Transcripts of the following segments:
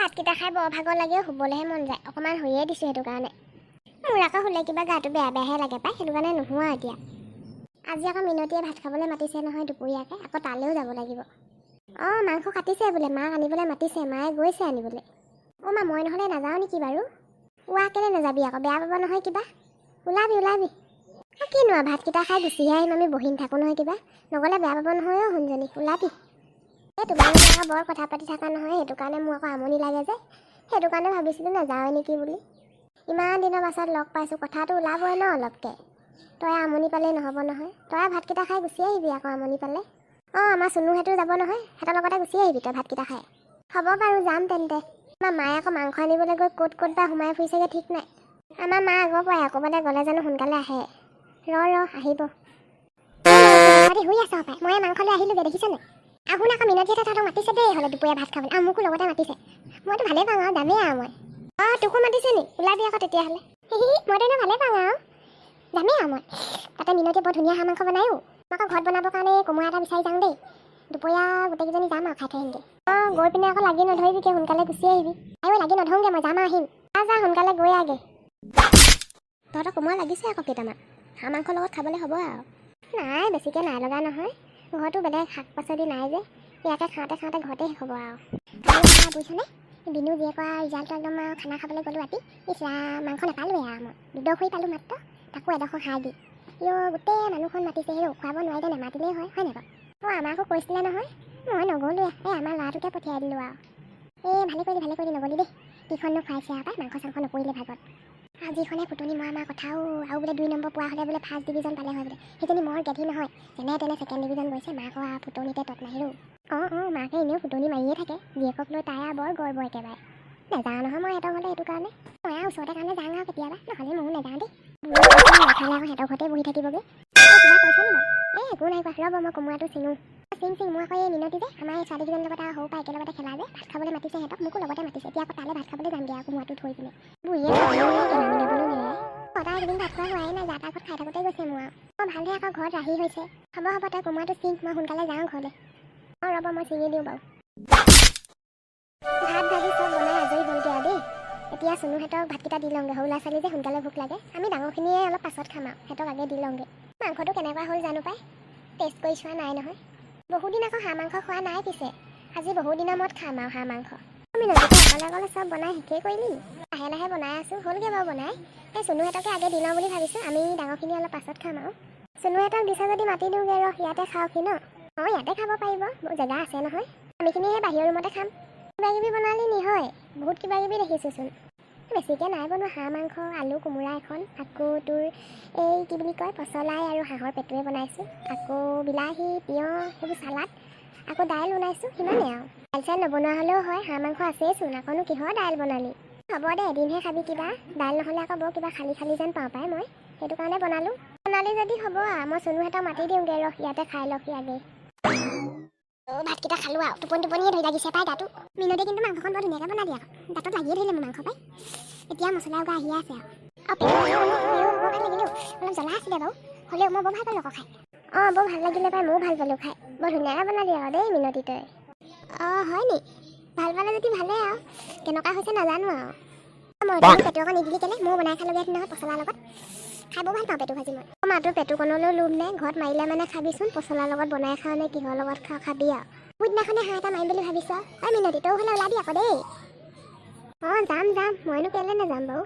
ভাতকেইটা খাই বৰ ভাগৰ লাগে, শুবলৈহে মন যায়। অকণমান শুয়ে দিছোঁ সেইটো কাৰণে। মোৰ আকৌ শুলে কিবা গাটো বেয়া বেয়াহে লাগে পায়, সেইটো কাৰণে নুশুৱা এতিয়া। আজি আকৌ মিনতিয়ে ভাত খাবলৈ মাতিছে নহয় দুপৰীয়াকৈ, আকৌ তালৈও যাব লাগিব। অঁ মাংস কাটিছে বোলে, মাক আনিবলৈ মাতিছে, মায়ে গৈছে আনিবলৈ। অঁ মা মই নহ'লে নাযাওঁ নেকি বাৰু? ওৱা কেলৈ নাযাবি আকৌ, বেয়া পাব নহয় কিবা। ওলাবি ওলাবি। অঁ কিনো আৰু ভাতকেইটা খাই গুচিহে আহিম, আমি বহি নাথাকোঁ নহয় কিবা। নগ'লে বেয়া পাব নহয় অ' শুনজনী, ওলাবি। এই তোমালোকে আকৌ বৰ কথা পাতি থকা নহয়, সেইটো কাৰণে মোৰ আকৌ আমনি লাগে যে, সেইটো কাৰণে ভাবিছিলোঁ নাযাওঁৱে নেকি বুলি। ইমান দিনৰ পাছত লগ পাইছোঁ, কথাটো ওলাবই ন অলপকৈ। তই আমনি পালেই নহ'ব নহয়, তই ভাতকেইটা খাই গুচি আহিবি আকৌ আমনি পালে। অঁ আমাৰ চুনুহঁতো যাব নহয়, সিহঁতৰ লগতে গুচি আহিবি তই ভাতকেইটা খাই। হ'ব বাৰু যাম তেন্তে। আমাৰ মায়ে আকৌ মাংস আনিবলৈ গৈ ক'ত ক'ত বা সোমাই ফুৰিছেগৈ ঠিক নাই। আমাৰ মা আগৰ পৰাই ক'ৰবালৈ গ'লে জানো সোনকালে আহে। আহিব। শুই আছ পাই, মই মাংস লৈ আহিলোগৈ দেখিছনে? আহোন আকৌ মিনতিয়ে তহঁতক মাতিছে দেই হ'লে দুপৰীয়া ভাত খাবলৈ, আৰু মোকো লগতে মাতিছে। মইতো ভালেই পাওঁ আৰু যামেই আৰু মই। অঁ তোকো মাতিছে নি? ওলাবি আকৌ তেতিয়াহ'লে। মইতো এনেও ভালেই পাওঁ আৰু যামেই আৰু মই। তাতে মিনতিয়ে বৰ ধুনীয়া হাঁহ মাংস বনায়ো। মই আকৌ ঘৰত বনাবৰ কাৰণে কোমোৰা এটা বিচাৰি যাওঁ দেই। দুপৰীয়া গোটেইকেইজনী যাম আৰু খাই থৈ আহিমগৈ। অঁ গৈ পিনে আকৌ লাগি নধৰিবিকৈ, সোনকালে গুচি আহিবি। আৰু লাগি নধৰোঁগৈ, মই যাম আৰু আহিম। যা সোনকালে গৈ আগে। তহঁতৰ কোমোৰা লাগিছে আকৌ কেইটামান, হাঁহ মাংসৰ লগত খাবলৈ হ'ব আৰু। নাই বেছিকৈ নাই লগা নহয়, ঘৰতো বেলেগ শাক পাচলি নাই যে, ইয়াকে খাওঁতে খাওঁতে ঘৰতে শেষ হ'ব আৰু। বুজিছনে? বিনু জীয়েকৰ ৰিজাল্টটো একদম আৰু খানা খাবলৈ গ'লোঁ ৰাতি। মাংস নাপালোঁৱে আৰু মই দুডোখৰি পালোঁ মাত্ৰ, তাকো এডোখৰ খাই দি। গোটেই মানুহখন মাতিছে, খুৱাব নোৱাৰিলে নেমাতিলেই হয় নাই বাৰু? অঁ আমাকো কৈছিলে নহয়, মই নগ'লোৱে, আমাৰ ল'ৰাটোকে পঠিয়াই দিলোঁ আৰু। ভালে কৰিলি নগ'লি দেই, কিখননো খুৱাইছে আৰু পাই, মাংস চাংস নপৰিলে ভাগত। যিখনে ফুটনি মৰা আমাৰ কথাও, আৰু বোলে 2 নম্বৰ পোৱা হ'লে বোলে ফাৰ্ষ্ট ডিভিজন পালে হয় বোলে। সেইজনী মোৰ গেধি নহয়, যেনে তেনে ছেকেণ্ড ডিভিজন গৈছে, মাকৰ আৰু ফুটনিতে তত নাহিলোঁ। অঁ মাকে এনেও ফুটনি মাৰিয়ে থাকে, জীয়েকক লৈ তাই বৰ গৰ্ব একেবাৰে। নাযাওঁ নহয় মই সিহঁতৰ ঘৰলৈ, এইটো কাৰণে মই আৰু ওচৰতে কাৰণে যাওঁ আৰু কেতিয়াবা, নহ'লে ময়ো নাযাওঁ দেই। নাখালে আকৌ সিহঁতৰ ঘৰতে বহি থাকিবগৈ। কিবা কৈছ নি বাৰু? একো নাই কোৱা, ৰ'ব মই কোমোৰাটো চিঙো। চিং মই আকৌ এই মিনতি যে, আমাৰ এই ছোৱালীকেইজনীৰ লগত আৰু সৰু পৰা একেলগতে খেলা যে, ভাত খাবলৈ মাতিছে সিহঁতক, মোকো লগতে মাতিছে। এতিয়া আকৌ তালৈ ভাত খাবলৈ যামগৈ আৰু কোমোৰাটো থৈ পিনে। বুঢ়ীয়ে সদায় এদিন ভাত খোৱা হোৱাই নাই, যা তা ঘৰত খাই থাকোঁতে গৈছে মোৰ আৰু। ভালহে আকৌ ঘৰত ৰাহি হৈছে। হ'ব তই কোমোৰাটো চিং, মই সোনকালে যাওঁ ঘৰলৈ। ৰ'ব মই ছিঙি দিওঁ বাৰু। ভাত ভাজি চব বনাই আজৰি হ'লগৈ আৰু দেই। এতিয়া চুনুহঁতক ভাতকেইটা দি লওঁগৈ, সৰু ল'ৰা ছোৱালী যে সোনকালে ভোক লাগে। আমি ডাঙৰখিনিয়ে অলপ পাছত খাম আৰু, সিহঁতক আগে দি লওঁগৈ। মাংসটো কেনেকুৱা হ'ল জানো পাই, টেষ্ট কৰি চোৱা নাই নহয়। বহুদিন আকৌ হাঁহ মাংস খোৱা নাই পিছে, আজি বহুত দিনৰ মূৰত খাম আৰু হাঁহ মাংস। আমি নদীতে অকলে চব বনাই শেষেই কৰিলি। লাহে লাহে বনাই আছোঁ, হ'লগৈ বাৰু বনাই। চুনুহঁতকে আগে দি লওঁ বুলি ভাবিছোঁ, আমি ডাঙৰখিনি অলপ পাছত খাম আৰু। চুনুহঁতক দিছে যদি মাতি দিওঁগৈ ৰহ, ইয়াতে খাওঁহি ন? অঁ ইয়াতে খাব পাৰিব, জেগা আছে নহয়। আমিখিনিহে বাহিৰৰ ৰুমতে খাম। কিবাকিবি বনালি নি হয়, বহুত কিবাকিবি দেখিছোঁচোন। বেছিকৈ নাই বনোৱা, হাঁহ মাংস, আলু কোমোৰা এখন, আকৌ তোৰ এই কি বুলি কয় পচলাই আৰু হাঁহৰ পেটুৱে বনাইছোঁ, আকৌ বিলাহী তিয়ঁহ সেইবোৰ চালাড, আকৌ দাইল বনাইছোঁ, সিমানেই আৰু। দাইল চাইল নবনোৱা হ'লেও হয়, হাঁহ মাংস আছেইচোন, আকৌনো কিহৰ দাইল বনালি? হ'ব দে এদিনহে খাবি কিবা, দাইল নহ'লে আকৌ বৰ কিবা খালি খালি যেন পাওঁ পাই মই, সেইটো কাৰণে বনালোঁ। বনালি যদি হ'ব আৰু, মই চুনুহঁতক মাতি দিওঁগৈ ৰহ, ইয়াতে খাই লওঁহি আগে। ভাতকেইটা খালোঁ আৰু, টোপনিয়ে ধৰি লাগিছে পাই গাটো। মিনতিয়ে কিন্তু মাংসখন বৰ ধুনীয়াকৈ বনালি আকৌ, দাঁতত লাগিয়ে ধৰিলে মোৰ মাংস পাই। এতিয়া মছলা উগা আহিয়ে আছে আৰু লাগিলেও অলপ জ্বলা আছিলে বাৰু, হ'লেও মই বৰ ভাল পালোঁ আকৌ খাই। অঁ বৰ ভাল লাগিলে পাই, ময়ো ভাল পালোঁ খাই। বৰ ধুনীয়াকৈ বনালি আৰু দেই মিনতি তই। অঁ হয় নি? ভাল পালে যদি ভালেই আৰু, কেনেকুৱা হৈছে নাজানো আৰু। মই পেটু অকণ নিদিলি কেলৈ, ময়ো বনাই খালোঁগৈ নহয় পচলাৰ লগত। খাই বৰ ভাল পাওঁ পেটু ভাজি মই। মাটোৰ পেটুকণলৈও লোভ নাই, ঘৰত মাৰিলে মানে খাবিচোন, পচলাৰ লগত বনাই খাওঁ নে কিহৰ লগত খাবি আৰু। দিনাখনে হাঁহ এটা মাৰিম বুলি ভাবিছোঁ আৰু। মিনতি তই হ'লে ওলাবি আকৌ দেই। অঁ যাম, মইনো কেলৈ নাযাম বাৰু।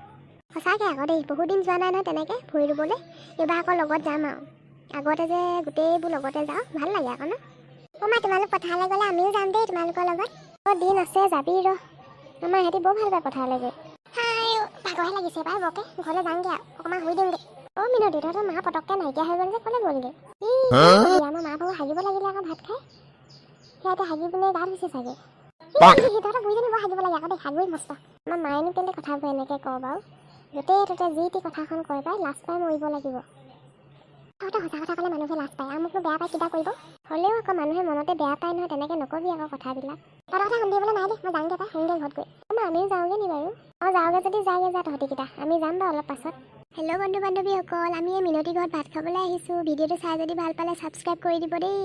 সঁচাকৈ আকৌ দেই, বহুত দিন যোৱা নাই নহয় তেনেকৈ ভৰি ৰুবলৈ, এইবাৰ আকৌ লগত যাম আৰু। আগতে যে গোটেইবোৰ লগতে যাওঁ, ভাল লাগে আকৌ ন? মা তোমালোক পথাৰলৈ গ'লে আমিও যাম দেই তোমালোকৰ লগত। দিন আছে যাবি ৰহ, আমাৰ ইহঁতি বৰ ভাল পায় পথাৰলৈ গৈ। ভাগৰহে লাগিছে পাই বৰকৈ, ঘৰলৈ যামগৈ আৰু, অকণমান শুই দিমগৈ। মিনতি তহঁতৰ মা পটককৈ নাইকিয়া হৈ গ'ল যে, ক'লৈ গ'লগৈ? আমাৰ মা ভাগৰ হাগিব লাগিলে আকৌ ভাত খাই, সিহঁতে হাগি পিনে গা ধুইছে চাগে। তহঁতৰ বুঢ়ীজনী বৰ হাগিব লাগে আকৌ দেই, হাগোই মস্ত। আমাৰ মায়েনো কেলৈ কথাবোৰ এনেকৈ কওঁ বাৰু, য'তেই ত'তে যি টি কথাখন কয় পাই, লাজ পাই মৰিব লাগিব। তহঁতে সঁচা কথা ক'লে মানুহে লাজ পায়, আৰু মোকনো বেয়া পাই কিবা কৰিব। হ'লেও আকৌ মানুহে মনতে বেয়া পায় নহয়, তেনেকৈ নকবি আকৌ কথাবিলাক। তহঁতৰ কথা শুনিবলৈ নাই দেই, মই যাওঁগৈ পাই, শুনগৈ ঘৰত গৈ। আমিও যাওঁগৈ নি বাৰু? অঁ যাওঁগৈ যদি যাওঁগৈ যা তহঁতিকেইটা, আমি যাম বাৰু অলপ পাছত। হেল্ল' বন্ধু বান্ধৱীসকল, আমি এই মিনতি ঘৰত ভাত খাবলৈ আহিছোঁ। ভিডিঅ'টো চাই যদি ভাল পালে ছাবস্ক্ৰাইব কৰি দিব দেই।